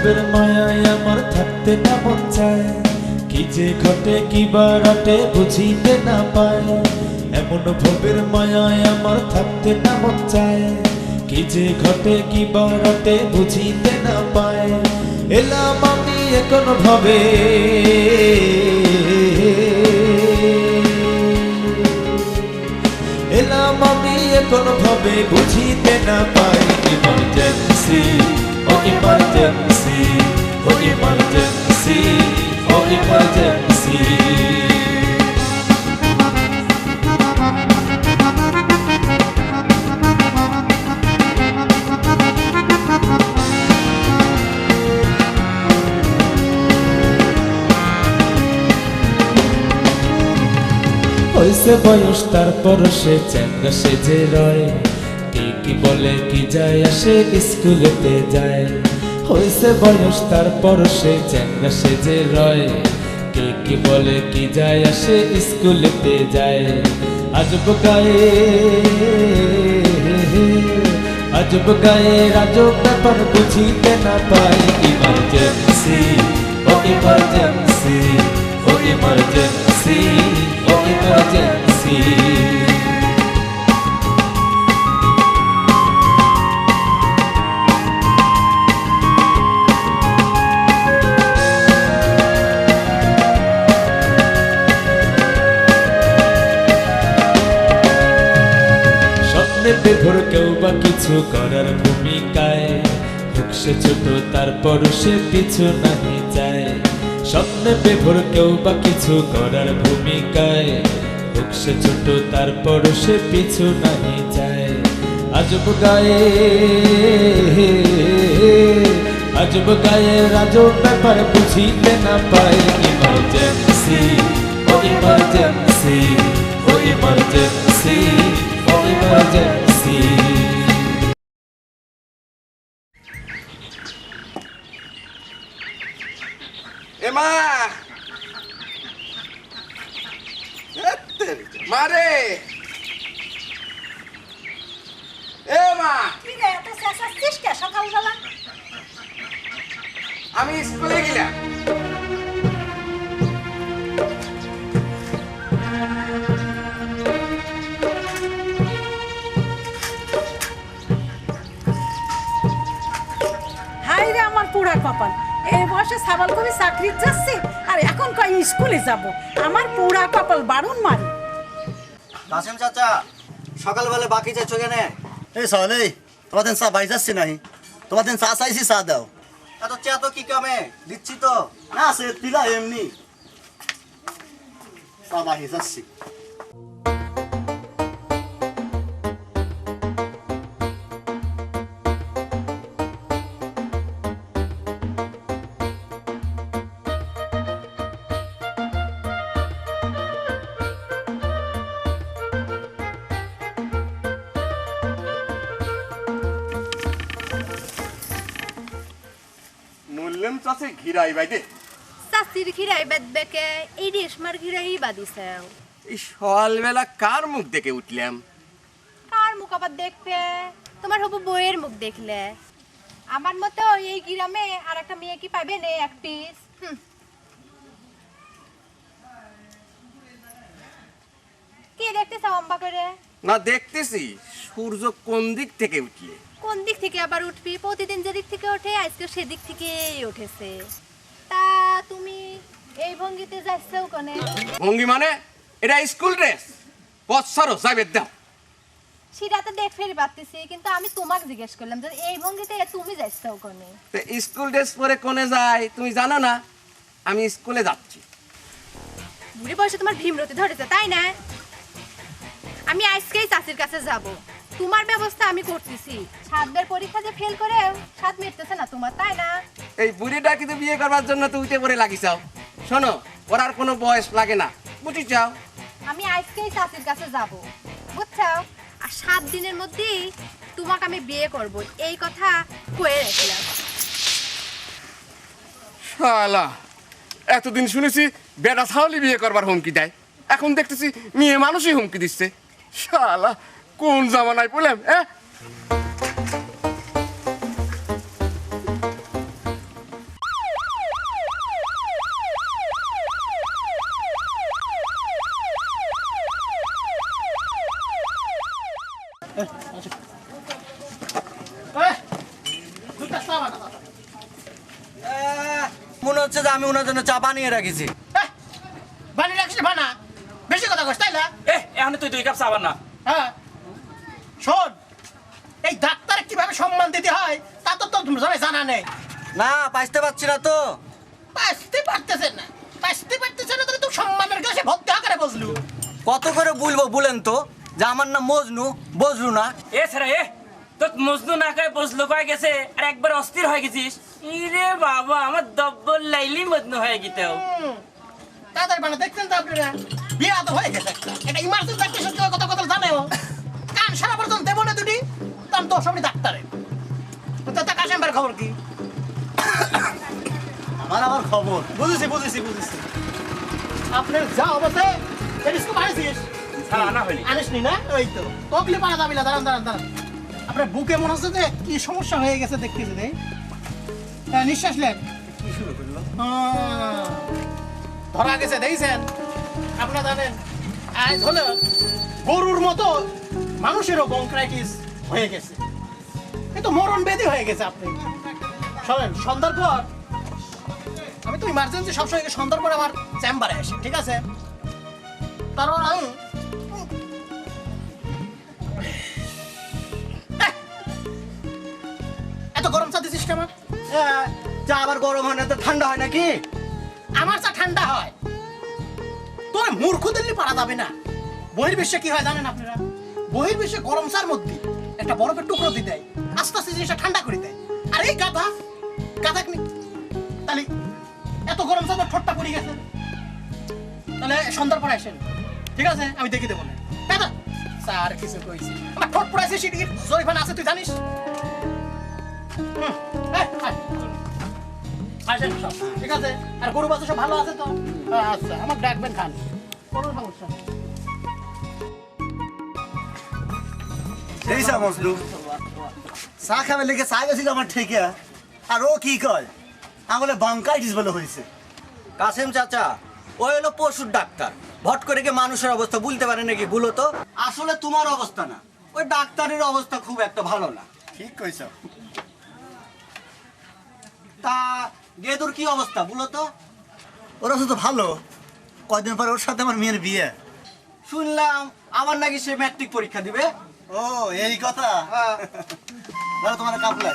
ভবের মায়ায় আমার থাকতে না মন চায়, কি যে ঘটে কি বা রটে বুঝিতে না পায়। এমন ভবের মায়ায় আমার থাকতে না মন চায়, কি যে ঘটে কি বা রটে বুঝিতে না পায়। এলাম আমি এখন ভবে, এলাম আমি এখন ভবে বুঝিতে না পাই। ইমার্জেন্সি ও ইমার্জেন্সি ও ইমার্জেন্সি ও ইমার্জেন্সি। হইছে বয়স তারপর সে চ্যাংড়া সেজে রয়, কি বলে কি যায় আসে স্কুলেতে যায়। হইছে বয়স তারপর সে চ্যাংড়া সেজে রয়, কি বলে কি যায় আসে স্কুলেতে যায়। আজব গায়ে আজব গায়ে আজব ব্যাপার বুঝিতে না পাই। ইমার্জেন্সি ও ইমার্জেন্সি ও ইমার্জেন্সি ও ইমার্জেন্সি। স্বপ্নে বেঘর কেউ বা কিছু করার ভূমিকায়, হোক সে ছোট তারপর সে পিছু নাহি যায়। স্বপ্নে বেঘর কেউ বা কিছু করার ভূমিকায়, হোক সে ছোট তারপর সে পিছু নাহি যায়। আজব গায়ে আজব গায়ে আজব ব্যাপার বুঝিতে না পাই। ইমার্জেন্সি ও ইমার্জেন্সি ও ইমার্জেন্সি ও ইমার্জেন্সি। এমা মারে এ মা, সকালবেলা আমি স্কুলে গেলাম। হাই রে আমার পুরা কপাল, এই বয়সে সাবাল করে চাকরি যাচ্ছে আর এখন কই স্কুলে যাব। আমার পুরা কপাল বারুন মারি। কাসেম চাচা সকালবেলা বাকি যাচ্ছ কেন? এই সহলে তোমাদের চা বাই যাচ্ছে নাই, তোমাদের চা চাইছি চা দাও। এত চা তো কি কমে দিচ্ছি তো না, সে পিলা এমনি চা বাহি যাচ্ছি। মূল্যম চাষে ঘিরাই বাইদে চাষির ঘিরাই বেদবেকে এই রেশমার ঘিরাই বাদিছে। এই সকালবেলা কার মুখ দেখে উঠলাম? কার মুখ আবার দেখবে? তোমার হবু বইয়ের মুখ দেখলে। আমার মতো এই গ্রামে আর একটা মেয়ে কি পাবে নে এক পিস? কি দেখতেছ অম্বা করে? না দেখতেছি সূর্য কোন দিক থেকে উঠলে। কোন দিক থেকে আবার উঠবি? প্রতিদিন যেদিক থেকে ওঠে আজকে সেদিক থেকেই উঠেছে। তা তুমি এই ভঙ্গিতে যাচ্ছও কোনে? ভঙ্গি মানে এটা স্কুল ড্রেস, পছারো যাবে দাও। সেটা তো দেখ ফেরি পাচ্ছি, কিন্তু আমি তোমাকে জিজ্ঞেস করলাম যে এই ভঙ্গিতে তুমি যাচ্ছও কোনে? তো স্কুল ড্রেস পরে কোনে যায় তুমি জানো না? আমি স্কুলে যাচ্ছি। বুড়ি বয়সে তোমার ভীমরতি ধরেছে তাই না? আমি আজকেই চাচির কাছে যাব। তোমার ব্যবস্থা আমি করতেছি। সাতবার পরীক্ষা যে ফেল করে সাত মিটতেছে না তোমার, তাই না? এই বুড়িটা কিন্তু বিয়ে করবার জন্য তো উঠে পড়ে লাগিসাও। শোনো, ওর আর কোনো বয়স লাগে না, বুঝি চাও? আমি আজকেই চাচির কাছে যাব, বুঝছো? আর 7 দিনের মধ্যেই তোমাকে আমি বিয়ে করব, এই কথা কয়ে রাখলাম। শালা, এতদিন শুনেছি বেটা ছাওলি বিয়ে করবার হুমকি দেয়, এখন দেখতেছি মেয়ে মানুষই হুমকি দিচ্ছে। শালা, কোন জামানায় পড়লাম? দুইটা চা বানা দাও। মনে হচ্ছে যে আমি ওনার জন্য চা বানিয়ে রাখিছি। হ্যাঁ, বানিয়ে রাখিস বানা, বেশি কথা কস তাই না? এখন তুই 2 কাপ চা বানা। হ্যাঁ শোন, এই ডাক্তার কিভাবে সম্মান দিতে হয় তা তো তোর সবাই জানা নেই। না পাইতে পারছি না তো। বাঁচতে পারতেছেন না, বাঁচতে পারতেছেন না, তাহলে তুই সম্মানের কাছে ভক্তি আকারে বসলু। কত করে বলবো বলেন তো যে আমার নাম মজনু, বজরু না। এ ছেড়ে তো মজনু না কয়ে বজলু কয়ে গেছে আর একবার অস্থির হয়ে গেছিস। ইরে বাবা, আমার দব্বল লাইলি মজনু হয়ে গিতেও। তাদের মানে দেখতেন তো আপনারা বিয়ে তো হয়ে গেছে একটা, এটা ইমার্জেন্সি ডাক্তার সাথে কথা কথা জানেও কান সারা পর্যন্ত দেবো না দুটি, তখন তো সবই ডাক্তারের। তো তা কাশেমের খবর কি? আমার খবর বুঝেছি বুঝেছি বুঝেছি। আপনার যা অবস্থা টেলিস্কোপ আনিস শালা আনা হয়নি। আনিসনি না? ওই তো তকলি পারা যাবি না। দাঁড়ান দাঁড়ান দাঁড়ান, আপনার বুকে মনে হচ্ছে যে কি সমস্যা হয়ে গেছে দেখতেছি। রে নিঃশ্বাস নেন। কি শুরু করলো? ধরা গেছে দেখছেন? আপনারা জানেন আজ হলো গরুর মতো মানুষেরও বঙ্ক্রাইটিস হয়ে গেছে, এ তো মরণ ব্যাধি হয়ে গেছে। আপনি শোনেন, সন্ধ্যার পর আমি তো ইমার্জেন্সি সবসময় সন্ধ্যার পর আমার চেম্বারে আসি, ঠিক আছে? তারপর আমি এত গরম চা দিছিস কেমন? চা আবার গরম হয় না তো ঠান্ডা হয় নাকি? আমার চা ঠান্ডা হয়, তোর মূর্খ দিল্লি পারা যাবে না। বহির্বিশ্বে কি হয় জানেন আপনারা? বহির্বিশ্বে গরম চার মধ্যে একটা বরফের টুকরো দিয়ে দেয়, আস্তে আস্তে জিনিসটা ঠান্ডা করে দেয়। আর এই গাধা গাধা তাহলে এত গরম চা ঠোঁটটা পড়ে গেছে। তাহলে সন্ধ্যার পরে আসেন, ঠিক আছে? আমি দেখে দেবো না দাদা। স্যার কিছু কইছি, আমার ঠোঁট পড়াইছে সেটি জরিফান আছে তুই জানিস? আসেন সব, ঠিক আছে? আর গরু বাচ্চা সব ভালো আছে তো? আচ্ছা, আমার ডাকবেন খান, কোনো সমস্যা নেই। এই চা মজনু, চা খাবে লেগে চা গেছিল আমার ঠিকা। আর ও কি কয় আঙুলে বাঙ্কাইটিস বলে হয়েছে। কাসেম চাচা ওই হলো পশুর ডাক্তার, ভট করে কি মানুষের অবস্থা বলতে পারে নাকি? বলো তো। আসলে তোমার অবস্থা না, ওই ডাক্তারের অবস্থা খুব একটা ভালো না। ঠিক কইছ। তা গেদুর কি অবস্থা বলো তো? ওর অবস্থা তো ভালো, কয়দিন পর ওর সাথে আমার মেয়ের বিয়ে। শুনলাম আমার নাকি সে ম্যাট্রিক পরীক্ষা দিবে। ও এই কথা? দাঁড়া তোমার কাপড়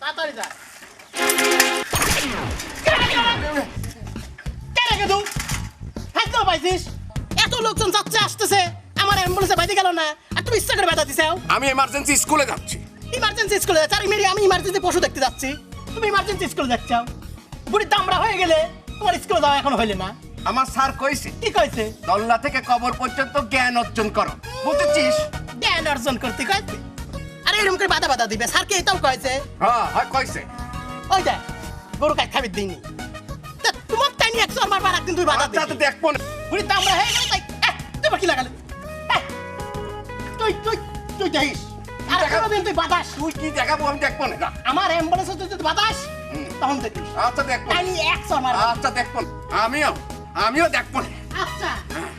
তাড়াতাড়ি যা। কেন গেদু হাত না পাইছিস? এত লোকজন যাচ্ছে আসতেছে, আমার অ্যাম্বুলেন্সে বাইতে গেল না, আর তুমি ইচ্ছা করে বাধা দিছাও। আমি এমার্জেন্সি স্কুলে যাচ্ছি। ইমার্জেন্সি স্কুলে যাচ্ছি? আমি ইমার্জেন্সি পশু দেখতে যাচ্ছি, তুমি ইমার্জেন্সি স্কুলে যাচ্ছ? বুড়ি দামড়া হয়ে গেলে তোমার স্কুলে যাওয়া এখনো হইলে না। আমার স্যার কইছে কি কইছে? দল্লা থেকে কবর পর্যন্ত জ্ঞান অর্জন করো, বুঝেছিস? জ্ঞান অর্জন করতে কইছে? আরে এরকম করে বাধা বাধা দিবে, স্যার কি এটাও কইছে? হ্যাঁ হয় কইছে। ওই দেখ গরু কাট খাবি দিইনি, তা তোমার তাই নিয়ে একশো মারবার একদিন তুই বাধা আচ্ছা তো দিবি। দেখবো না। বুড়ি দামড়া হয়ে গেলে তাই তোমার কি লাগালে? তুই তুই তুই যাইস আর কোনোদিন তুই বাতাস। তুই কি দেখাবো আমি দেখবো না। যা। আমার অ্যাম্বুলেন্সে তুই যদি বাতাস তখন দেখিস। আচ্ছা দেখবো না। তাই নিয়ে একশো মারবার। আচ্ছা দেখবো না। আমিও দেখবো না। আচ্ছা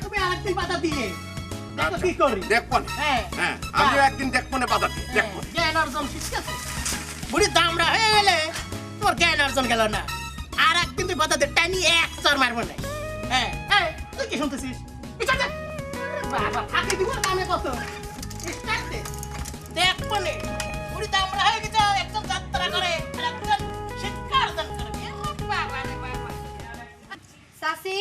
তুমি আরেকদিন বাধা দিয়ে দেখো আচ্ছা, কি করি। দেখবো না। হ্যাঁ হ্যাঁ আমিও একদিন দেখবো না বাধা দিয়ে, দেখবো না। জ্ঞান অর্জন ঠিক আছে? বুড়ি দামড়া হয়ে গেলে তোর জ্ঞান অর্জন গেল না, আর একদিন তুই বাধা দে টাইনি এক চর মারবো না। হ্যাঁ হ্যাঁ তুই কি শুনতেছিস? বিচার দে। বাবা ফাঁকি দিব কামে কত স্টার্ট দে, দেখবো না। বুড়ি দামড়া হয়ে গেছে, একদম যাত্রা করে আর একদম শিক্ষা অর্জন করবি। বাবা রে বাবা। সাসি,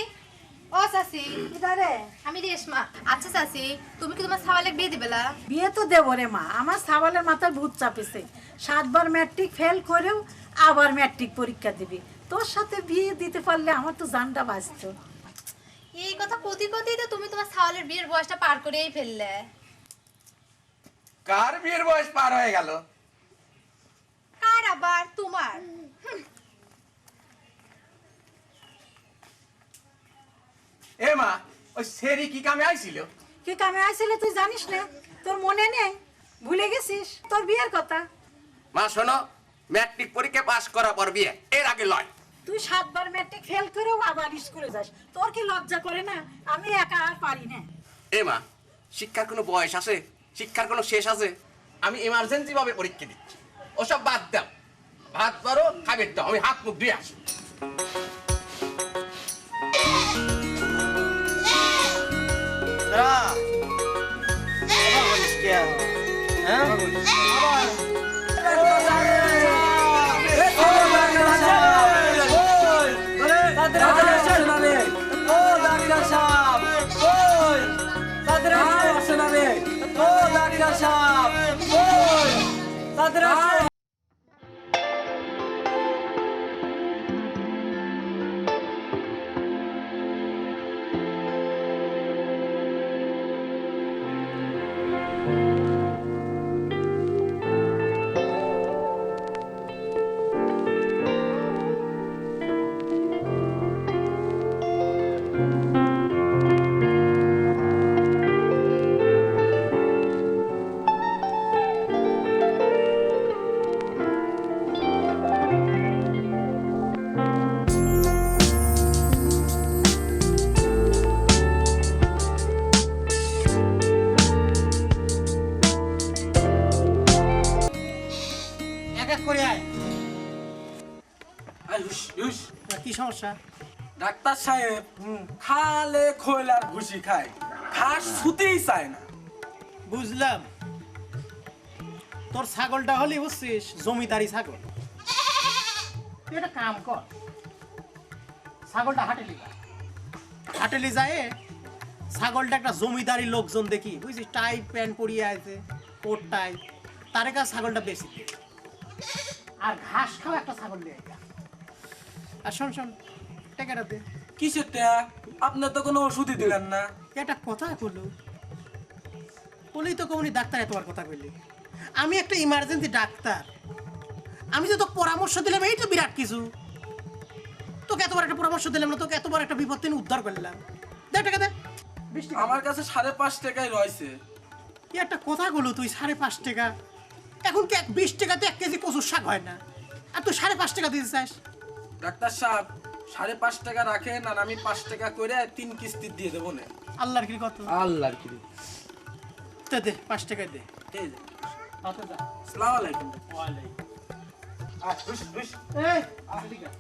ও সাসি, কিদারে আমি রেশমা। আচ্ছা সাসি, তুমি কি তোমার সাওয়ালে বিয়ে দিবেলা? বিয়ে তো দেবো রে মা, আমার সাবালের মাথায় ভূত চাপেছে। 7 বার ম্যাট্রিক ফেল করেও আবার ম্যাট্রিক পরীক্ষা দিবি, তোর সাথে বিয়ে দিতে পারলে আমার তো জানটা বাঁচত। এই কথা কতি কতি তো তুমি তোমার সাওয়ালের বিয়ের বয়সটা পার করেই ফেললে। কার বিয়ের বয়স পার হয়ে গেল? কার আবার? তোমার। এ মা, ওই সেরি কি কামে আইছিল? কি কামে আইছিলে তুই জানিস না? তোর মনে নেই? ভুলে গেছিস তোর বিয়ের কথা? মা শোনো, ম্যাট্রিক পরীক্ষা পাস করার পর বিয়ে, এর আগে লয়। তুই 7 বার ম্যাট্রিক ফেল করেও আবার স্কুলে যাস, তোর কি লজ্জা করে না? আমি একা আর পারি না। এ মা, শিক্ষার কোনো বয়স আছে? শিক্ষার কোনো শেষ আছে? আমি এমার্জেন্সি ভাবে পরীক্ষা দিচ্ছি, ওসব বাদ দাও। ভাত পারো, খাবার দাও, আমি হাত মুখ ধুয়ে আসি। এক এক করে আয়। হুস হুস। কি সমস্যা? ডাক্তার সাহেব খালে খোলার ভুসি খায়, ঘাস ছুতেই চায় না। বুঝলাম, তোর ছাগলটা হলে বুঝছিস জমিদারি ছাগল। তুই একটা কাম কর, ছাগলটা হাটেলি যা, হাটেলি যায় ছাগলটা একটা জমিদারি লোকজন দেখি বুঝছিস, টাই প্যান্ট পরিয়ে আছে, কোট টাই, তার কাছে ছাগলটা বেশি দে। আর ঘাস খাও একটা ছাগল দিয়ে আয়। আর শোন শোন, টাকাটা দে। কিসের টা? আপনার তো কোনো ওষুধই দিলেন না। একটা কথা বলো, বলেই তো কমনি ডাক্তার তোমার কথা বললি। আমি একটা ইমার্জেন্সি ডাক্তার, আমি তো তোকে পরামর্শ দিলাম, এই তো বিরাট কিছু। তোকে এতবার একটা পরামর্শ দিলাম না, তোকে এতবার একটা বিপদ থেকে উদ্ধার করলাম। দে টাকা দে। 20 টাকা। আমার কাছে 5.5 টাকাই রয়েছে। এই একটা কথা বলো, তুই 5.5 টাকা? এখন কি 20 টাকাতে 1 কেজি কচুর শাক হয় না, আর তুই 5.5 টাকা দিতে চাস? ডাক্তার সাহেব 5.5 টাকা রাখেন, আর আমি 5 টাকা করে 3 কিস্তি দিয়ে দেবো না। আল্লাহর কি কত? আল্লাহর কি। দে দে 5 টাকা দে। এই যে, হাতে যা। আসসালামু আলাইকুম। ওয়ালাইকুম। হুস হুস। এই এদিকে আয়।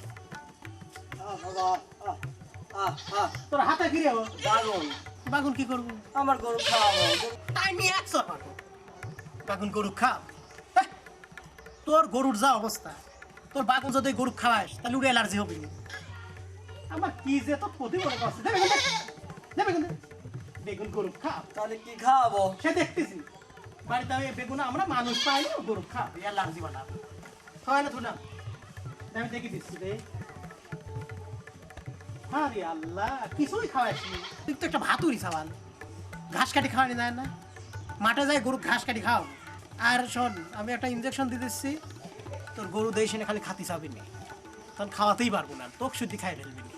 তোর হাতে কি রে? বাগুন, বাগুন কি করবো? আমার গরু খাওয়াবো। তাই নিয়ে 100 বাগুন। বাগুন গরু খাও? হেহ, তোর গরুর যা অবস্থা, তোর বাগুন যদি গরু খাওয়াস তাহলে উড়ে অ্যালার্জি হবে না। আমার কি যে তো প্রতি মনে করছে, দেবে কিন্তু, দেবে কিন্তু। বেগুন গরু খাও, তাহলে কি খাওয়াবো? সে দেখতেছি বাড়িতে আমি বেগুন আমরা মানুষ পাই না, গরু খাও অ্যালার্জি বানাবো। খাওয়াই না তুই, আমি দেখে দিচ্ছি রে। আরে আল্লাহ, কিছুই খাওয়াইছি, তুই তো একটা ভাতুরি সাবাল। ঘাস কাটি খাওয়ানি যায় না, মাঠে যায় গরু ঘাস কাটি খাও। আর শোন, আমি একটা ইনজেকশন দিয়ে দিচ্ছি, তোর গরু দেয় সেনে খালি খাতি চাবি নি, তখন খাওয়াতেই পারবো না, তোকে শুদ্ধি খাই ফেলবি নি,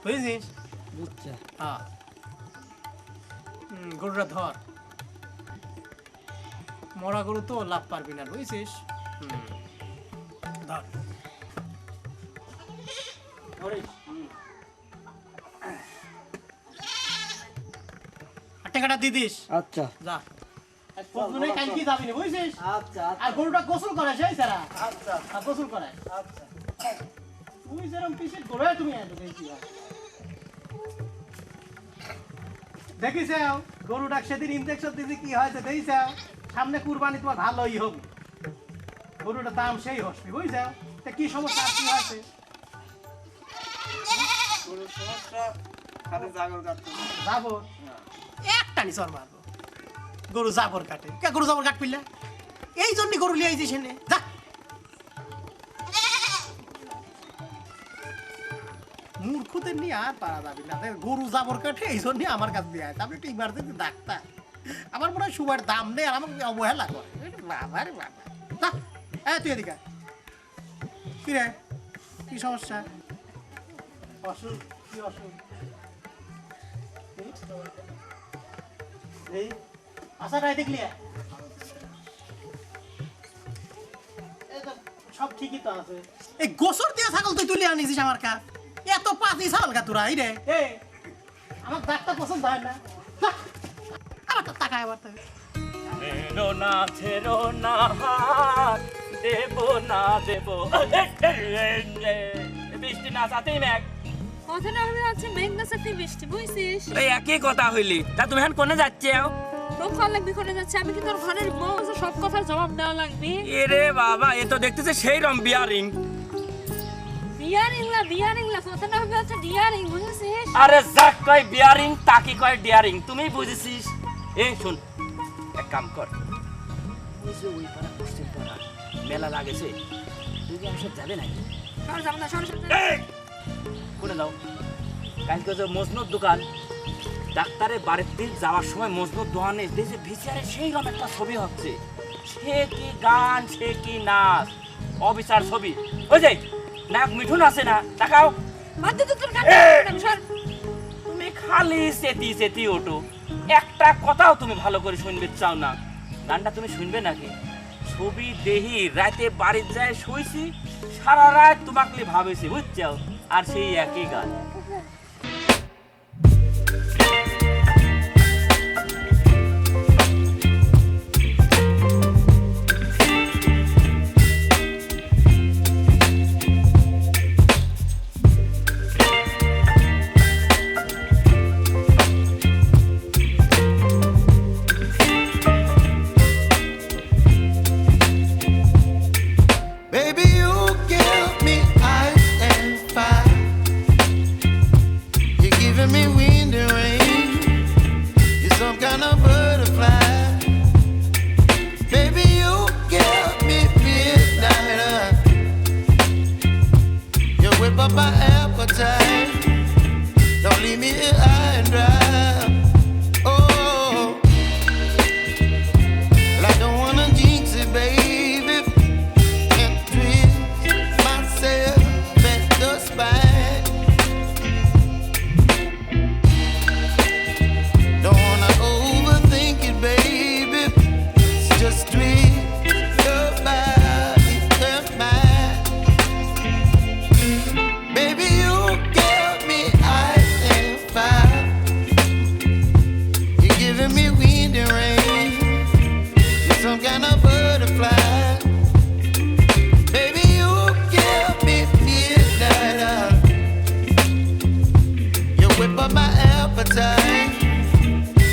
বুঝেছিস? বুঝছে। হ্যাঁ, গরুটা ধর, মরা গরু তো লাভ পারবি না, বুঝেছিস? ধর ধরিস। আর টাকাটা দিয়ে দিস। আচ্ছা যা, কালকে যাবি না, বুঝছিস? আচ্ছা আর গরুটা গোসল করে সেই সারা, আচ্ছা আর গোসল করে। আচ্ছা। তুই যেরকম পিছিয়ে করে তুমি দেখিস গরুটা সেদিন ইনজেকশন দিদি কি হয়েছে দেখিস, সামনে কুরবানি তোমার ভালোই হবে, গরুটার দাম সেই হসবি, বুঝছ? তা কি সমস্যা আর কি হয়েছে? গরুর সমস্যা, খালি জাগর কাটতে। যাবো একটা নি চর মারবো, গরু জাবর কাটে কে? গরু জাবর কাট পিল্লা, এই জন্য গরু লিয়ে আইছিস এনে, যা। মূর্খদের নিয়ে আর পারা যাবি না, গরু জাবর কাটে এই জন্য আমার কাছে দিয়ে আসে। আমি একটা ইমার্জেন্সি ডাক্তার, আমার মনে হয় সুবার দাম নেই, আর আমাকে অবহেলা করে। বাবা রে বাবা, যা। তুই এদিকে কি রে, কি সমস্যা? অসুখ? কি অসুখ? এই আশা রায় দেখলি, এই তো সব ঠিকই তো আছে। এই গোসর দিয়া ছাগল তুই তুলে আনিছিস আমার কা, এত পাতি ছাগল কা তোরা, এই রে এ আমার দাঁতটা পছন্দ হয় না। আমার তো টাকা এবার তো ছেড়ো না হাত, দেবো না দেবো। বৃষ্টি না সাথেই ম্যাগ, কথা না হবে আছে মেঘ না সাথে বৃষ্টি বুঝছিস? এই একই কথা হইলি। তা তুমি এখন কোনে যাচ্ছে? তোর ফল লাগবে করে যাচ্ছে, আমি কি তোর ঘরের বউ, সব কথার জবাব দেওয়া লাগবে? এরে বাবা, এ তো দেখতেছে সেই রম বিয়ারিং। বিয়ারিং লা কথা না হবে আছে ডিয়ারিং বুঝছিস? আরে যাক কয় বিয়ারিং, তাকি কয় ডিয়ারিং, তুমি বুঝেছিস? এ শুন, এক কাম কর, ওই যে ওই পাড়া পশ্চিম পাড়া মেলা লাগেছে, তুই কি আমার সাথে যাবে নাকি? সর যাব না, সর। কোনে যাও? কালকে যে মজনুর দোকান, ডাক্তারের বাড়ির দিক যাওয়ার সময় মজনুর দোকানে দেখে ভিসিআরে সেই রকম একটা ছবি হচ্ছে, সে কি গান, সে কি নাচ, অবিচার ছবি। ওই যে নায়ক মিঠুন আছে না, তাকাও। বাদ দে তোর গান, সর। তুমি খালি চেতি ওঠো, একটা কথাও তুমি ভালো করে শুনবে চাও না। গানটা তুমি শুনবে নাকি? ছবি দেহি রাতে বাড়ির যায় শুইছি, সারা রাত তোমাকে ভাবেছি বুঝছাও, আর সেই একই গান। Baby, you give me ice and fire. You're giving me wind and rain. You're some kind of butterfly. Baby, you give me midnight. You whip up my appetite. Don't leave me here high and dry. Oh, well, I don't wanna jinx it, baby.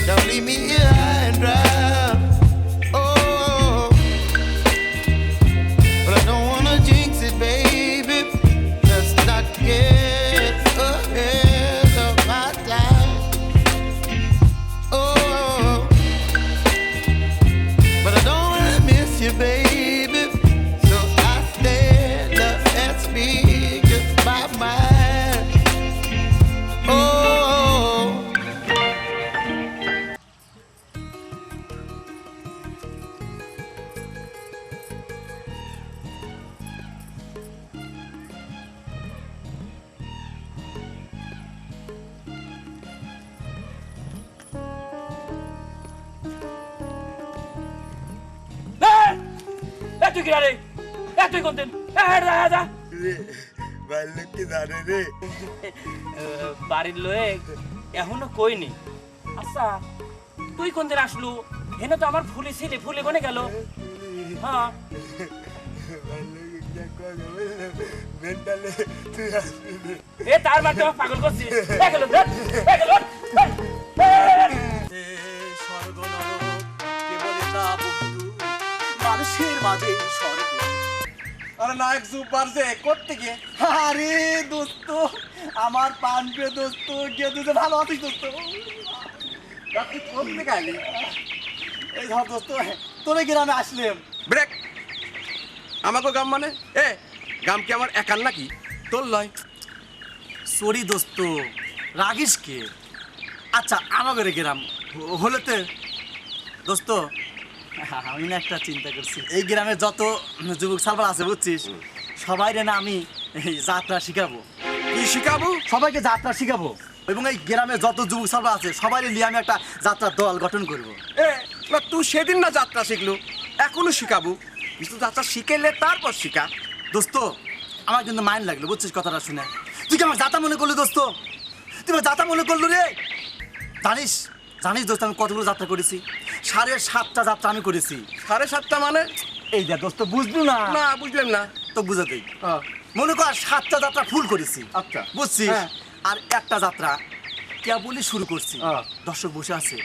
Don't leave me here high and dry. Oh, but I don't wanna jinx it, baby. Let's not get ahead of my time. Oh, but I don't wanna miss you, baby. So I stand up and speak just my mind. Oh. তুই কি রে? তুই কোন দিন? বাড়ির লোক এখনো কইনি। আচ্ছা তুই কোন দিন আসলু? হেনে তো আমার ফুলি ছিলি, ফুলি কোনে গেল? হ্যাঁ এ তার মারতে আমার পাগল করছিস। মানুষের মাঝে স্বর্গ। আরে নায়ক সুপার যে করতে গিয়ে, আরে দোস্ত আমার পান প্রিয় দোস্ত, গিয়ে তুই ভালো আছিস দোস্ত? তুই করতে গেলি? এই ধর দোস্ত, তোরে গ্রামে আসলাম। ব্রেক। আমাকে গাম মানে গাম কি আমার একার নাকি? তোর লয়। সরি দোস্ত, রাগিস কে? আচ্ছা আমাদের গ্রাম হলে তো দোস্ত, আমি না একটা চিন্তা করছি, এই গ্রামে যত যুবক সালবার আছে বুঝছিস, সবাই না আমি যাত্রা শিখাবো। কি শিখাবো? সবাইকে যাত্রা শিখাবো, এবং এই গ্রামে যত যুবক সালবার আছে সবাই নিয়ে আমি একটা যাত্রার দল গঠন করবো। তুই সেদিন না যাত্রা শিখলু, এখনো শিখাবো? কিছু যাত্রা শিখেলে তারপর শিখা। দোস্ত আমার কিন্তু মাইন্ড লাগলো বুঝছিস কথাটা শুনে। তুই কি আমার যাতা মনে করলি দোস্ত? তুই আমার যাতা মনে করলো রে? জানিস জানিস দোস্ত আমি কতগুলো যাত্রা করেছি? 7.5টা যাত্রা আমি করেছি। 7.5টা মানে? এই দেখ দোস্ত বুঝলু না? না বুঝলাম না তো বুঝাতেই মনে কর 7টা যাত্রা ফুল করেছি। আচ্ছা বুঝছিস? হ্যাঁ। আর একটা যাত্রা কেবলই শুরু করছি, দর্শক বসে আছে,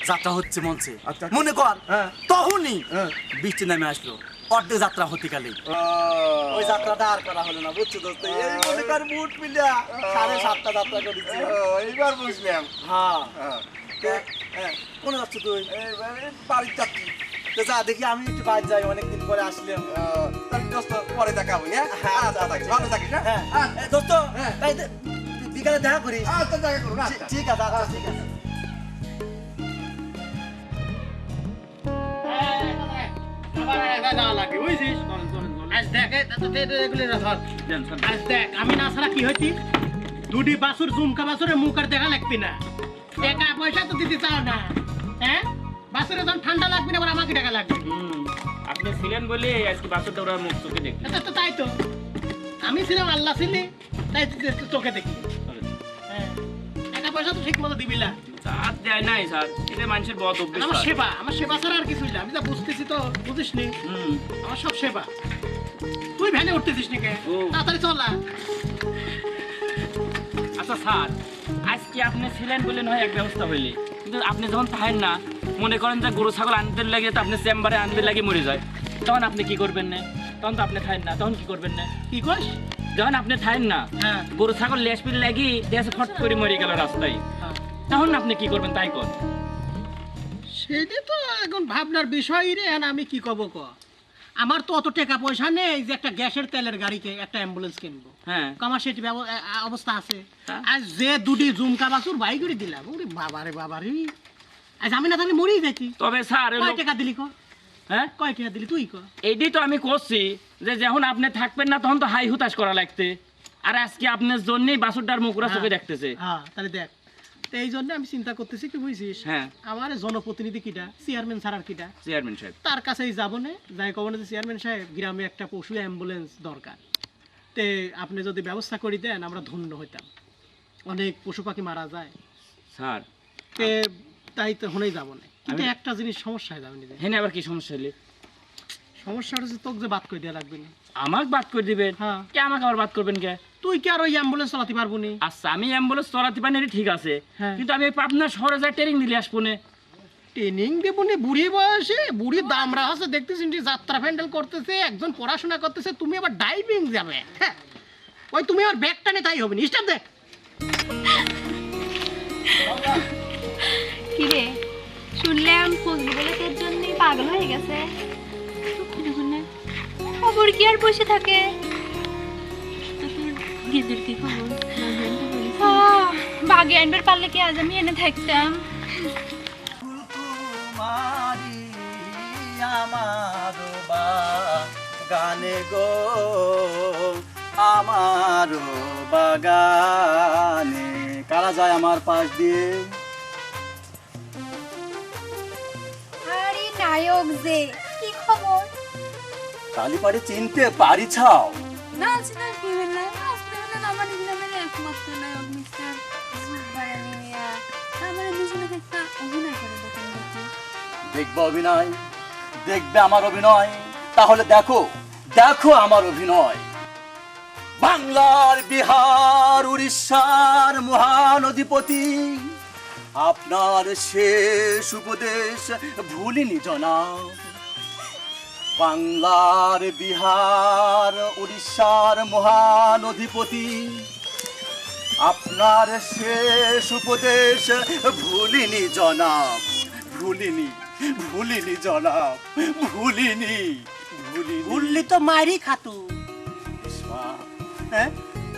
যাত্রা হচ্ছে মঞ্চে। আচ্ছা। মনে কর হ্যাঁ। তখনই হ্যাঁ। বৃষ্টি নেমে আসলো, অর্ধেক যাত্রা হতে গেলে ওই যাত্রাটা আর করা হলো না। বুঝছো দোস্ত? এই মনে কর বুট মিলিয়া 7.5টা যাত্রা করেছি। এইবার বুঝলাম। হ্যাঁ হ্যাঁ। কোনে যাচ্ছ তুই? বাড়ির যাত্রী। তো যা দেখি আমি একটু বাইরে যাই, অনেকদিন পরে আসলাম। তাহলে দোস্ত পরে দেখা হই। হ্যাঁ আচ্ছা থাকিস, ভালো থাকিস। হ্যাঁ হ্যাঁ দোস্ত হ্যাঁ। এই বিকালে দেখা করি। আচ্ছা দেখা করুন। আচ্ছা ঠিক আছে আচ্ছা ঠিক আছে। আমি না ছাড়া কি হয়েছি? দুটি বাসুর জুমকা বাসুরের মুখ আর দেখা লাগবি না, টাকা পয়সা তো দিতে চাও না। হ্যাঁ বাসুরে যখন ঠান্ডা লাগবে না, আবার আমাকে টাকা লাগবে। আপনি ছিলেন বলে আজকে বাসুরটা ওরা মুখ চোখে দেখি। তো তাই তো আমি ছিলাম, আল্লাহ ছিলি তাই চোখে দেখি। হ্যাঁ টাকা পয়সা তো ঠিক মতো দিবি না। আর দেয় নাই স্যার, এটা মানুষের বদ অভ্যেস। আমার সেবা, আমার সেবা ছাড়া আর কিছুই না। আমি যা বুঝতেছি তো বুঝিস নি, আমার সব সেবা। তুই ভ্যানে উঠতেছিস নাকি? তাড়াতাড়ি চল না। আচ্ছা স্যার, আজকে আপনি ছিলেন বলে নয় এক ব্যবস্থা হইলে, কিন্তু আপনি যখন পাহেন না, মনে করেন যে গরু ছাগল আনতে লাগে তো আপনি চেম্বারে আনতে লাগে মরে যায়, তখন আপনি কি করবেন না? তখন তো আপনি থাকেন না, তখন কি করবেন না? কি কস? যখন আপনি থাকেন না, হ্যাঁ গরু ছাগল লেস পিল লাগি দেশে ফট করে মরে গেল রাস্তায়, তখন আপনি কি করবেন তাই কর। সেটা তো এখন ভাবনার বিষয় রে। আমি কি কব ক, আমার তো অত টাকা পয়সা নেই যে একটা গ্যাসের তেলের গাড়িকে একটা অ্যাম্বুলেন্স কিনবো। হ্যাঁ আমার সেটি অবস্থা আছে। আজ যে দুটি জুমকা বাসুর বাই করে দিলাম, ওরে বাবারে বাবারে, আজ আমি না থাকলে মরেই যাইতি। তবে স্যার কয় টাকা দিলি ক? হ্যাঁ কয় টাকা দিলি তুই ক? এইটাই তো আমি করছি যে যখন আপনি থাকবেন না তখন তো হাই হুতাশ করা লাগতে, আর আজকে আপনার জন্যই বাসুরটার মুখরা চোখে দেখতেছে। হ্যাঁ তাহলে দেখ, তো এই জন্য আমি চিন্তা করতেছি কি বুঝছিস, হ্যাঁ আমার জনপ্রতিনিধি কিটা, চেয়ারম্যান ছাড়ার কিটা, চেয়ারম্যান সাহেব তার কাছেই যাবো না, যাই কব না যে চেয়ারম্যান সাহেব গ্রামে একটা পশু অ্যাম্বুলেন্স দরকার, তে আপনি যদি ব্যবস্থা করে দেন আমরা ধন্য হইতাম। অনেক পশু পাখি মারা যায় স্যার, তে তাই তো হলেই যাবো না। কিন্তু একটা জিনিস সমস্যা হয়ে যাবে নিজে। হ্যাঁ আবার কি সমস্যা হলে? সমস্যাটা হচ্ছে তোকে যে বাদ করে দেওয়া লাগবে না। আমাকে বাদ করে দিবেন? হ্যাঁ কে আমাকে আবার বাদ করবেন কে? তুই কি আর ওই অ্যাম্বুলেন্স চালাতে পারবো না? আচ্ছা আমি অ্যাম্বুলেন্স চলাতে পারি না ঠিক আছে, হ্যাঁ। কিন্তু আমি আপনার শহরে যাই ট্রেনিং দিলে আসবো না। ট্রেনিং দেবো না বুড়ি বয়সে? বুড়ি দামরা আছে দেখতেছিস, যাত্রা প্যান্ডেল করতেছে, একজন পড়াশোনা করতেছে, তুমি আবার ডাইভিং যাবে? হ্যাঁ ওই তুমি আমার ব্যাগটা নে, তাই হবে না। স্টার দেখ কিরে শুনলাম ফজলি বলে তোর জন্যই পাগল হয়ে গেছে। খবর কি আর বসে থাকে? বাগে আনবার পারলে কি আজ আমি এনে থাকতাম। ফুলকুমারি আমার বাগানে গো, আমার বাগানে কারা যায় আমার পাশ দিয়ে? আরে নায়ক যে, কি খবর? কালীপাড়ে চিনতে পারিছাও? না চিনা কি হইল? আপনি হলেন আমার গ্রামের একমাত্র নায়ক মিস্টার জুবারানি মিয়া। আমার দুজনে একটা অভিনয় করে দেখেন দেখি। দেখবে অভিনয়? দেখবে আমার অভিনয়? তাহলে দেখো দেখো আমার অভিনয়। বাংলার, বিহার, উড়িষ্যার মহানদীপতি, আপনার শেষ উপদেশ ভুলিনি জনাব। বাংলার, বিহার, উড়িষ্যার মহানদীপতি, আপনার শেষ উপদেশ ভুলিনি জনাব, ভুলিনি, ভুলিনি জনাব, ভুলিনি, ভুলিনি। ভুললি তো মারি খাতু। রেশমা, হ্যাঁ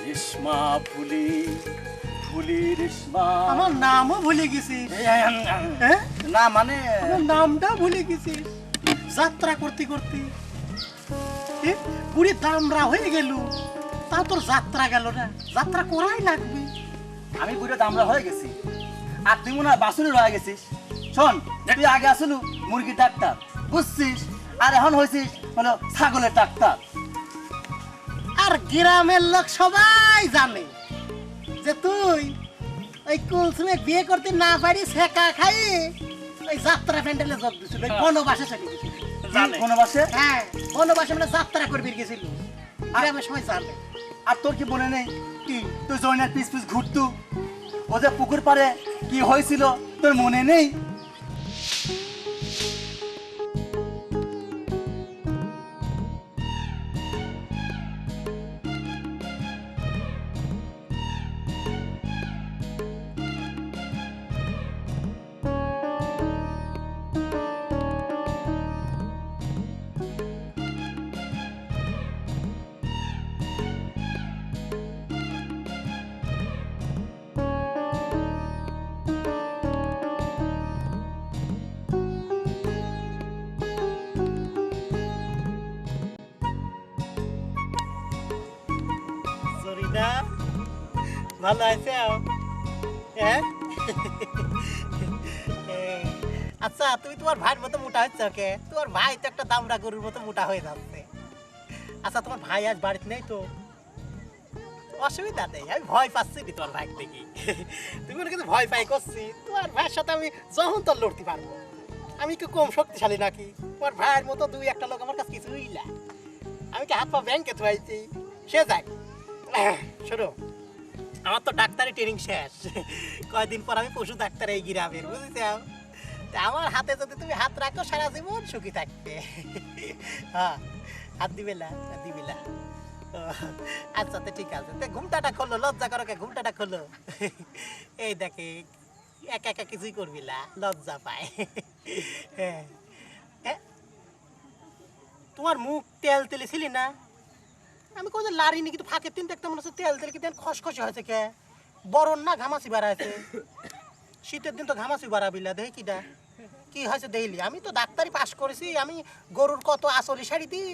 রেশমা ফুলি, ফুলি রেশমা। আমার নামও ভুলে গেছিস? হ্যাঁ না মানে আমার নামটা ভুলে গেছিস যাত্রা করতে করতে। পুরি দামরা হয়ে গেল, তা তোর যাত্রা গেল না? যাত্রা করাই লাগবে। আমি বুড়ো দামরা হয়ে গেছি, আর তুই মনে হয় বাসুনি রয়ে গেছিস। শোন, তুই আগে আসলু মুরগির ডাক্তার, বুঝছিস, আর এখন হয়েছিস হলো ছাগলের ডাক্তার। আর গ্রামের লোক সবাই জানে যে তুই ওই কুলসুমে বিয়ে করতে না পারি ছেকা খাই ওই যাত্রা প্যান্ডেলে যোগ দিছিল ওই বনবাসে চলে গেছিল। বনবাসে? হ্যাঁ বনবাসে মানে যাত্রা করবি গেছিল, গ্রামের সবাই জানে। আর তোর কি মনে নেই কি তুই জয়নার পিস পিস ঘুরতু ও যে পুকুর পাড়ে কি হয়েছিল তোর মনে নেই? জরিনা ভালো আছে? হ্যাঁ আচ্ছা তুমি তোমার ভাইয়ের মতো মোটা হচ্ছে কে? তোমার ভাই তো একটা দামড়া গরুর মতো মোটা হয়ে যাচ্ছে। আচ্ছা তোমার ভাই আজ বাড়িতে নেই তো? অসুবিধা নেই, আমি ভয় পাচ্ছি নি তোমার ভাই দেখি। তুমি মনে কিন্তু ভয় পাই করছি, তোমার ভাইয়ের সাথে আমি যখন তোর লড়তে পারবো। আমি কি কম শক্তিশালী নাকি? তোমার ভাইয়ের মতো দুই একটা লোক আমার কাছে কিছুই না। আমি কি হাত পা ব্যাংকে থুয়াইছি, সে যাই। শোনো আমার তো ডাক্তারি ট্রেনিং শেষ, কয়দিন পর আমি পশু ডাক্তার এই গ্রামের, বুঝেছ? আমার হাতে যদি তুমি হাত রাখো সারা জীবন সুখী থাকবে। হ্যাঁ হাত দিবে না, দিবে না। আচ্ছা তো ঠিক আছে, ঘুমটাটা খোলো, লজ্জা করো কে? ঘুমটাটা খোলো। এই দেখে একা একা কিছুই করবি না, লজ্জা পায়। তোমার মুখ তেল তেলে ছিলি না? আমি কোথাও লারিনি কিন্তু ফাঁকে তিন দেখতে মনে হচ্ছে তেল তেল কি খসখসে হয়েছে কে? বরণ না ঘামাচি বাড়াইছে? শীতের দিন তো ঘামাচি বাড়াবিলা, দেখি কিটা কি হয়েছে দেখলি? আমি তো ডাক্তারি পাস করেছি, আমি গরুর কত আসলি শাড়ি দিই।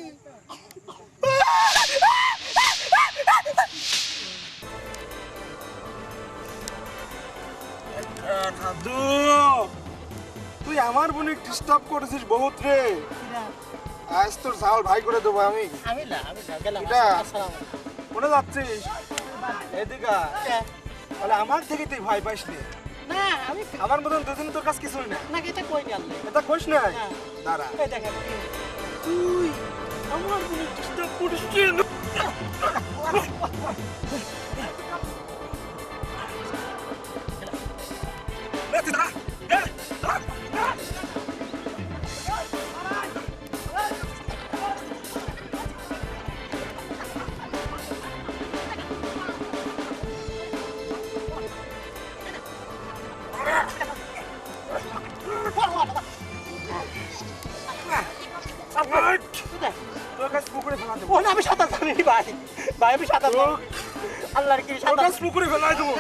তুই আমার বোনে ডিস্টার্ব করেছিস বহুত রে। আজ তোর ঝাল ভাই করে দেবো আমি। আমি না গেলাম। কোনে যাচ্ছিস? এদিকে বলে আমার থেকে তুই ভয় পাইস নি? না আমি আমার মতন দুদিন তোর কাছে কিছুই না। না এটা কই গেল? এটা কইস না। দাঁড়া, এই দেখেন তুই আমার বোনে ডিস্টার্ব করিস কেন? আমি সাঁতার জানি ভাই, ভাই আমি সাঁতার আল্লাহর কি সাঁতার পুকুরে ফেলাই দেবো।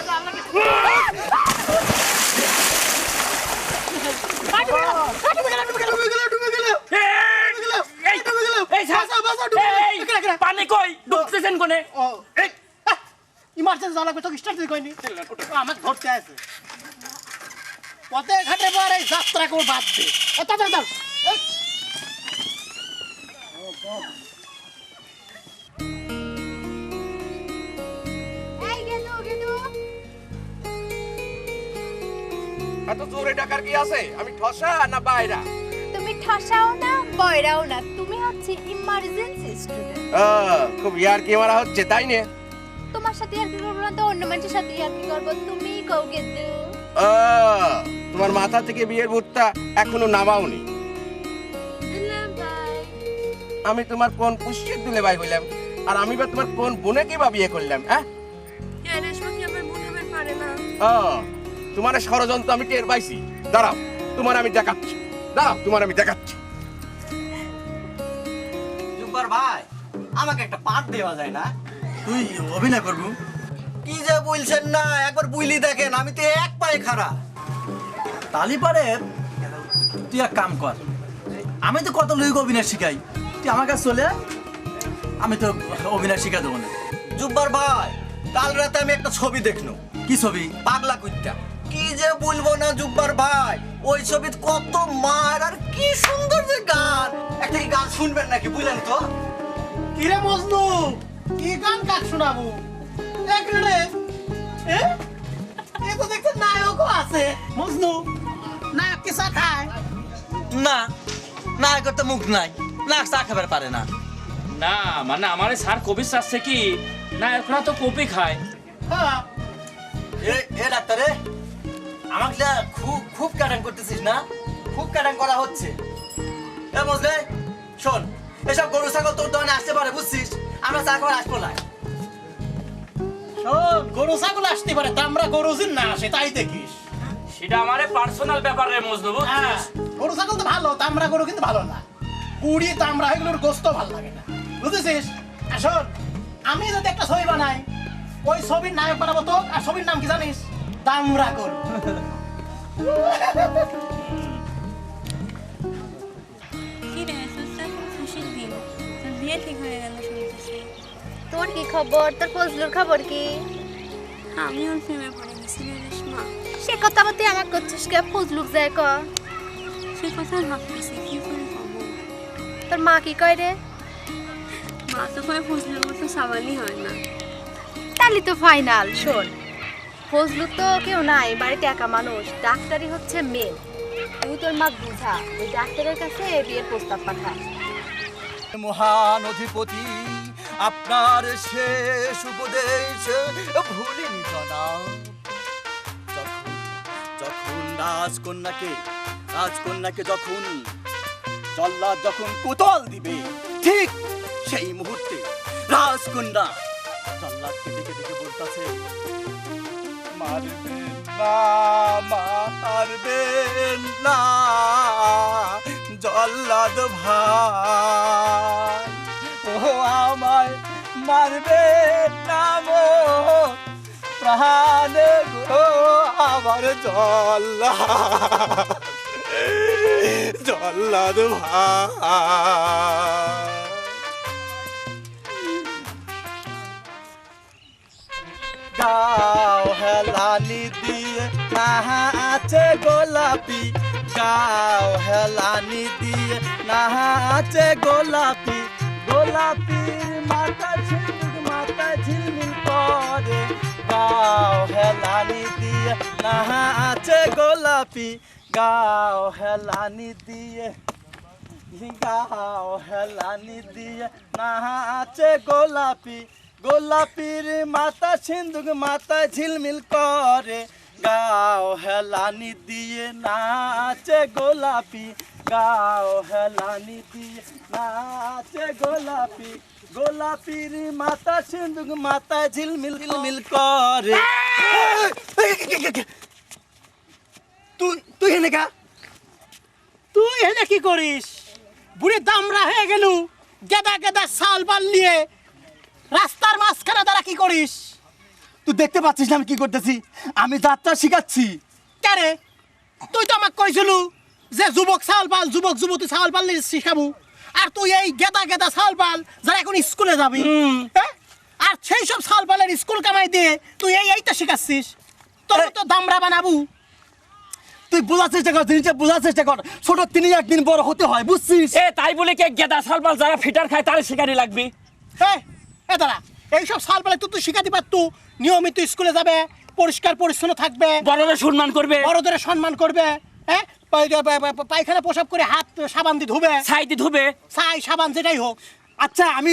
পানি কই ঢুকতেছেন কোনে? ইমার্জেন্সি জানা তো স্টার্ট দিয়ে কইনি, আমাকে ধরতে আছে পথে ঘাটে পরে যাত্রা করে বাদ দে। এত জোরে ডাকার কি আছে? আমি ঠসা না বাইরা? তুমি ঠসাও না বয়রাও না, তুমি হচ্ছে ইমার্জেন্সি স্টুডেন্ট। খুব ইয়ার কি মারা হচ্ছে তাই না? তোমার সাথে আর কি করবো না তো অন্য মানুষের সাথে আর কি করবো? তুমি কও কিন্তু তোমার মাথা থেকে বিয়ের ভূতটা এখনো নামাওনি। আমি তোমার কোন পুষ্যের দুলে ভাই হইলাম, আর আমি বা তোমার কোন বোনে কি বা বিয়ে করলাম? হ্যাঁ তোমার ষড়যন্ত্র আমি টের পাইছি। দাঁড়াও তোমার আমি দেখাচ্ছি, দাঁড়াও তোমার আমি দেখাচ্ছি। জুব্বার ভাই আমাকে একটা পাঠ দেওয়া যায় না? তুই অভিনয় করবো? কি যে বলছেন না, একবার বুঝলি দেখেন আমি তো এক পায়ে খাড়া। তালি পারে তুই এক কাম কর, আমি তো কত লোক অভিনয় শিখাই, তুই আমার কাছে চলে আমি তো অভিনয় শিখা দেবো না। জুব্বার ভাই কাল রাতে আমি একটা ছবি দেখলো। কি ছবি? পাগলা কুত্তা। কি যে বলবো না জুব্বার ভাই, ওই ছবিতে কত মার আর কি সুন্দর যে গান। একটা কি গান শুনবেন নাকি? বুঝলেন তো? কিরে মজনু কি গান কাক শোনাবো একরে এ তো দেখতে নায়কও আছে মজনু নায়ক কি চা খায় না না করতে মুখ নাই না চা খাবার পারে না। না মানে আমার স্যার কবি চাচ্ছে কি না এখন তো কপি খায়। হ্যাঁ এ ডাক্তারে আমাকে খুব খুব কাটান করতেছিস না? খুব কাটান করা হচ্ছে। এ বুঝলে শোন, এসব গরু ছাগল তোর দোকানে আসতে পারে বুঝছিস, আমরা চা খাবার আসবো না। শোন গরু ছাগল আসতে পারে তা আমরা গরু জিন না আসে তাই দেখিস। সেটা আমার পার্সোনাল ব্যাপার রে মজনু বুঝছিস। গরু ছাগল তো ভালো তামরা গরু কিন্তু ভালো না। কুড়ি তামরা এগুলোর গোস্ত ভালো লাগে না বুঝেছিস। আর শোন আমি যদি একটা ছবি বানাই ওই ছবির নায়ক বানাবো তো। আর ছবির নাম কি জানিস? দামরা গরু। কি রে সুস্তা খুশির দিন তোর বিয়ে ঠিক হয়ে গেল শুনতেছি। তোর কি খবর? তোর ফজলুর খবর কি? আমি ওর প্রেমে পড়ে গেছি রে রেশমা। সে কথা আবার তুই আমার করছিস কে? ফজলুক যায় ক। সে কথা ভাবতেছি কি করে কব। তোর মা কি কয় রে? মা তো কয় ফজলুর মতো সাবানই হয় না। তাহলে তো ফাইনাল। শোন ফজলু তো কেউ নাই, বাড়িতে একা মানুষ, ডাক্তারই হচ্ছে মেন। তুই তোর মা বুঝা, ওই ডাক্তারের কাছে বিয়ের প্রস্তাব পাঠা। মহান অধিপতি আপনার শেষ উপদেশ ভুলিনি জনাব। যখন রাজকন্যাকে যখন জল্লাদ যখন কোতল দিবে, ঠিক সেই মুহূর্তে রাজকন্যা জল্লাদকে দেখে দেখে বলতেছে, মারবেন না মারবেন না জল্লাদ ভাই, ও আমায় মারবেন না মো প্রাণ গো আমার জল্লাদ ভাই। গাও হেলানি দিয়ে নাচে গোলাপি, গাও হেলানি দিয়ে নাচে গোলাপি, গোলাপির মাথা ঝিলমিল করে। গাও হেলানি দিয়ে নাচে গোলাপি, গাও হেলানি দিয়ে নাচে গোলাপি, গোলাপির মাথা সিন্ধুক মাথায় ঝিলমিল করে। গাও হেলানি দিয়ে নাচে গোলাপি, গাও হেলানি দিয়ে নাচে গোলাপি, গোলাপির মাথা সিন্ধুক মাথায় ঝিলমিল করে। তুই এনে কা? তুই এনে কি করিস? বুড়ি দামরা হয়ে গেল, গেদা গেদা শাল বাল নিয়ে রাস্তার মাঝখানে দাঁড়া কি করিস? তুই দেখতে পাচ্ছিস না আমি কি করতেছি? আমি যাত্রা শিখাচ্ছি। কেরে তুই তো আমাকে কইছিল যে যুবক শাল বাল যুবক যুবতী শাল বাল শিখাবো, আর তুই এই গেদা গেদা শাল বাল যারা এখন স্কুলে যাবি, আর সেই সব শাল বালের স্কুল কামাই দিয়ে তুই এইটা শিখাচ্ছিস। তোর তো দামরা বানাবো। তুই বোঝার চেষ্টা কর, জিনিসটা বোঝার চেষ্টা কর। ছোট তিনি একদিন বড় হতে হয় বুঝছিস? এ তাই বলে কে গেদা সালবাল যারা ফিটার খায় তারে শিকারি লাগবে? এ দাঁড়া, এইসব শাল বালে তুই শিখাতে পারতু। নিয়মিত স্কুলে যাবে, পরিষ্কার পরিচ্ছন্ন থাকবে, বড়দের সম্মান করবে, বড়দের সম্মান করবে, হ্যাঁ পায়খানা প্রসাব করে হাত সাবান দিয়ে ধুবে, ছাই দিয়ে ধুবে, ছাই সাবান যেটাই হোক। আচ্ছা আমি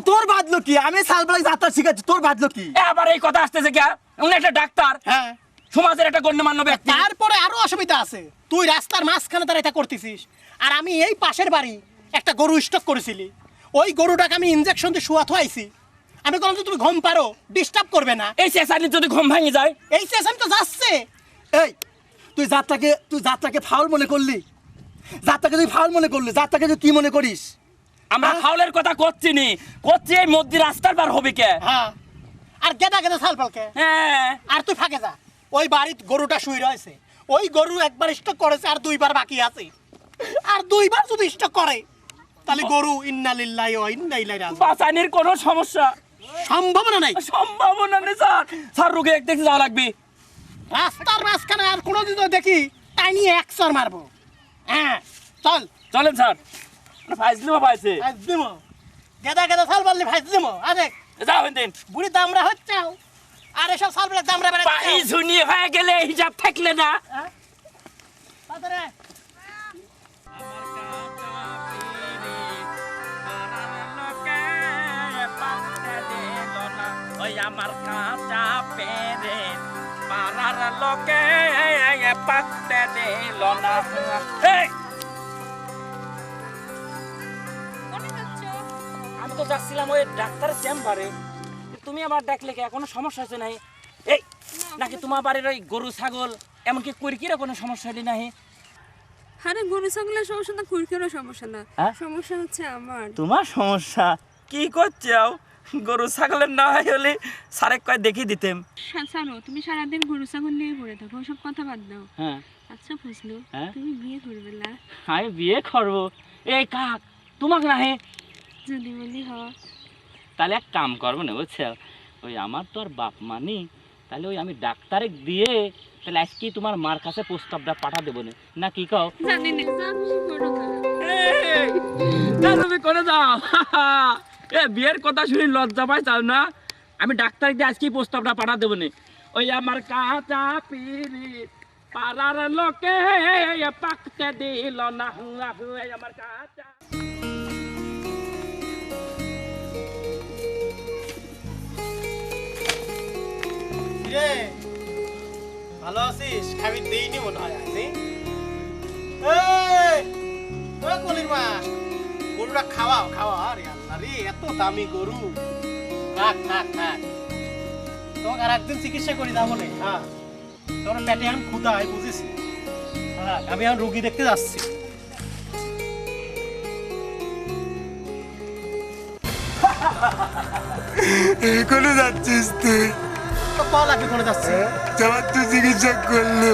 তোর বাদলো কি? আমি শালবালাই যাত্রা শিখাচ্ছি, তোর বাদলো কি? আবার এই কথা আসতেছে কে? উনি একটা ডাক্তার, হ্যাঁ সমাজের একটা গণ্যমান্য ব্যক্তি। তারপরে আরো অসুবিধা আছে, তুই রাস্তার মাঝখানে তারা এটা করতেছিস। আর আমি এই পাশের বাড়ি একটা গরু স্টক করেছিলি, ওই গরুটাকে আমি ইনজেকশন দিয়ে শুয়া থুয়াইছি। আমি বললাম যে তুমি ঘুম পারো, ডিস্টার্ব করবে না। এই চেঁচানি যদি ঘুম ভাঙে যায়, এই চেঁচানি তো যাচ্ছে। এই তুই যাত্রাকে ফাউল মনে করলি? যাত্রাকে তুই ফাউল মনে করলি? যাত্রাকে তুই কি মনে করিস? আমরা ফাউলের কথা করছি নি, করছি এই মধ্যে রাস্তার পার হবে কে? হ্যাঁ, আর গেদা গেদা সালপালকে। হ্যাঁ, আর তুই ফাঁকে যা। ওই বাড়ির গরুটা শুয়ে রয়েছে, ওই গরু একবার স্টক করেছে আর দুইবার বাকি আছে। আর দুইবার যদি স্টক করে তাহলে গরু ইন্না লিল্লাহি ওয়া ইন্না ইলাইহি রাজিউন। বাঁচানির কোনো সমস্যা সম্ভাবনা নাই। সম্ভাবনা নেই স্যার। স্যার রোগে এক দেখতে যাওয়া লাগবে। রাস্তার মাঝখানে আর কোনো দিন দেখি তাই নিয়ে একশর মারবো। হ্যাঁ চলেন স্যার। ফাইজলিমা পাইছে। গেদা গেদা সাল বাল্লি ভাই দিমো আরে যাও দিন বুড়ি দামরা হচ্ছে আর এসব সাল বলে দামরা বেড়ে পাই ঝুনিয়ে হয়ে গেলে হিসাব থাকলে না তাড়াতাড়ি ওই আমার কাঁচা পেরে পাড়ার লোকে পাকতে দিল না আমি তো যাচ্ছিলাম ওই ডাক্তারের চেম্বারে তুমি আমার ডাকলে কি কোনো সমস্যা হচ্ছে নাই এই নাকি তোমার বাড়ির ওই গরু ছাগল এমনকি কুরকিরও কোনো সমস্যা হলি নাই আরে গরু ছাগলের সমস্যা না কুরকেরও সমস্যা না হ্যাঁ? সমস্যা হচ্ছে আমার তোমার সমস্যা কি করছো গরু ছাগলের না হলে সারেক কয় দেখিয়ে দিতেম সারো তুমি সারাদিন গরু ছাগল নিয়ে পড়ে থাকো ওসব কথা বাদ দাও হ্যাঁ আচ্ছা ফজলু হ্যাঁ? তুমি বিয়ে করবে না আমি বিয়ে করবো এই কাক তোমাকে না হে যদি বলি হ তাহলে এক কাম করবো না বুঝছো ওই আমার তো আর বাপ মানি তাহলে ওই আমি ডাক্তারে দিয়ে তাহলে আজকে তোমার মার কাছে প্রস্তাবটা পাঠা দেবো না কি কও জানি না যা খুশি করো তুমি করে দাও এ বিয়ের কথা শুনি লজ্জা পাই চাও না আমি ডাক্তার দিয়ে আজকেই প্রস্তাবটা পাঠা দেবো না ওই আমার কাঁচা পিরি পাড়ার লোকে পাকতে দিল না আমার কাঁচা রে ভালো আছিস খাবি দেইনি মনে হয় আজি এই ওই কলির মা গরুটা খাওয়াও খাওয়া আরে আল্লাহ রে এত দামি গরু থাক থাক থাক তোমাকে আর একদিন চিকিৎসা করি দাও বলে হ্যাঁ তোমার পেটে এখন ক্ষুধা হয় বুঝেছি হ্যাঁ আমি এখন রুগী দেখতে যাচ্ছি কোনে যাচ্ছিস তুই? তো কল লাগবে কোনে যাচ্ছি আমার তো চিকিৎসা করলো,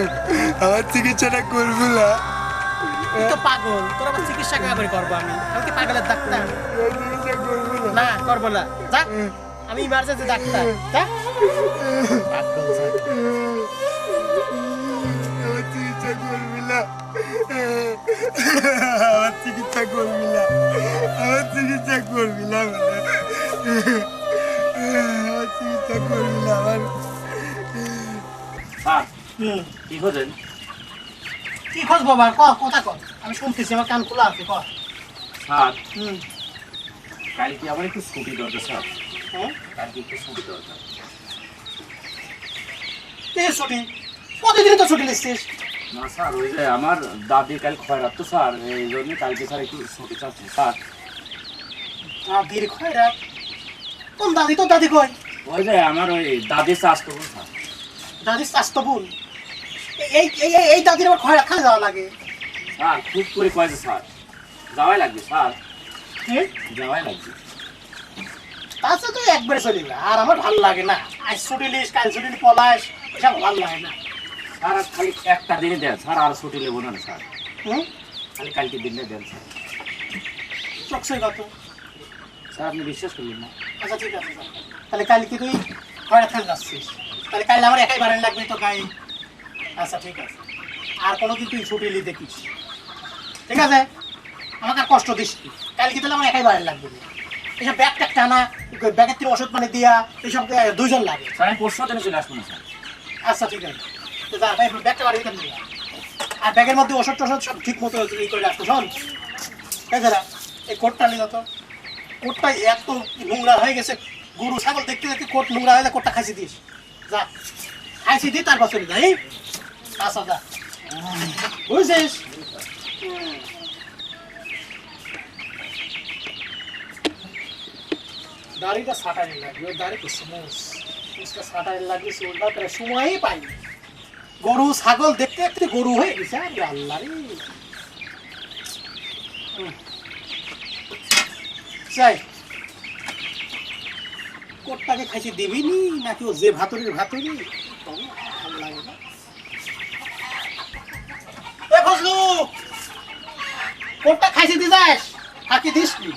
আমার চিকিৎসাটা করবো না। তুই তো পাগল তোর আবার চিকিৎসা করে করবো আমি কি পাগলের ডাক্তার চিকিৎসা করবো না। না করবো না যা আমি ইমার্জেন্সি ডাক্তার যা পাগল যা আমার চিকিৎসা করবি না, আমার চিকিৎসা করবি না, আমার চিকিৎসা করবি না, আমার চিকিৎসা করবি না। আমার কি খোঁজেন কি খোঁজবো বাবা কথা কর আমি শুনতেছি আমার কান খোলা আছে কর স্যার কালকে আমার একটু ছুটি দরকার স্যার হ্যাঁ কালকে একটু ছুটি দরকার কে ছুটি প্রতিদিন তো ছুটি নিচ্ছিস না স্যার ওই যে আমার দাদির কাল খয়রাত তো স্যার এই জন্য কালকে স্যার একটু ছুটি চাচ্ছি স্যার দাদির খয়রাত কোন দাদি তো দাদি কই ওই যে আমার ওই দাদির চাষ করবো স্যার দাদির স্বাস্থ্য ভুল এই এই এই দাদির আবার খয়রাত খালি যাওয়া লাগে স্যার খুব করে কয়েছে স্যার যাওয়াই লাগবে স্যার হ্যাঁ যাওয়াই লাগবে তাছাড়া তো একবারে চলি না আর আমার ভালো লাগে না আজ ছুটি লিস কাল ছুটি লি পলাশ এসব ভালো লাগে না স্যার আর খালি একটা দিনে দেন স্যার আর ছুটি নেবো না স্যার হুম খালি কালকে দিনে দেন স্যার চকসই কত স্যার আপনি বিশ্বাস করলেন না আচ্ছা ঠিক আছে তাহলে কাল কি তুই খয়রাত খালি যাচ্ছিস তাহলে কাল আমার একাই বারেন লাগবে তো গায়ে আচ্ছা ঠিক আছে আর কোনোদিন তুই ছুটি লি দেখিস ঠিক আছে আমাকে আর কষ্ট দিস কাল কি তাহলে আমার একাই বারেন লাগবে এসব ব্যাগ ট্যাগ টানা ব্যাগের থেকে ওষুধ পানি দিয়া এইসব দুইজন লাগে স্যার আমি পরশু দিনে চলে আসবো না স্যার আচ্ছা ঠিক আছে তো যা ভাই ব্যাগটা বাড়ি দিতে নিয়ে আর ব্যাগের মধ্যে ওষুধ টষুধ সব ঠিক মতো ই করে রাখতো শোন এছাড়া এই কোটটা নিল তো কোটটা এত নোংরা হয়ে গেছে গরু ছাগল দেখতে দেখতে কোট নোংরা হয়ে কোটটা খাইছি দিস যা খাইছি দি তারপর চলে যাই আচ্ছা যা বুঝছিস দাড়িটা ছাটাই লাগবে ওই দাড়ি তো মুসটা ছাটাই লাগিয়েছে ওটা প্রায় সময়ই পাইনি গরু ছাগল দেখতে দেখতে গরু হয়ে গেছে আরে আল্লাহ রে চাই কোটটাকে খাইতে দিবিনি নাকি ও যে ভাতুরির ভাতুরি ভালো লাগে না এ ফজলু কোটটা খাইতে দি যাস ফাঁকি দিস নি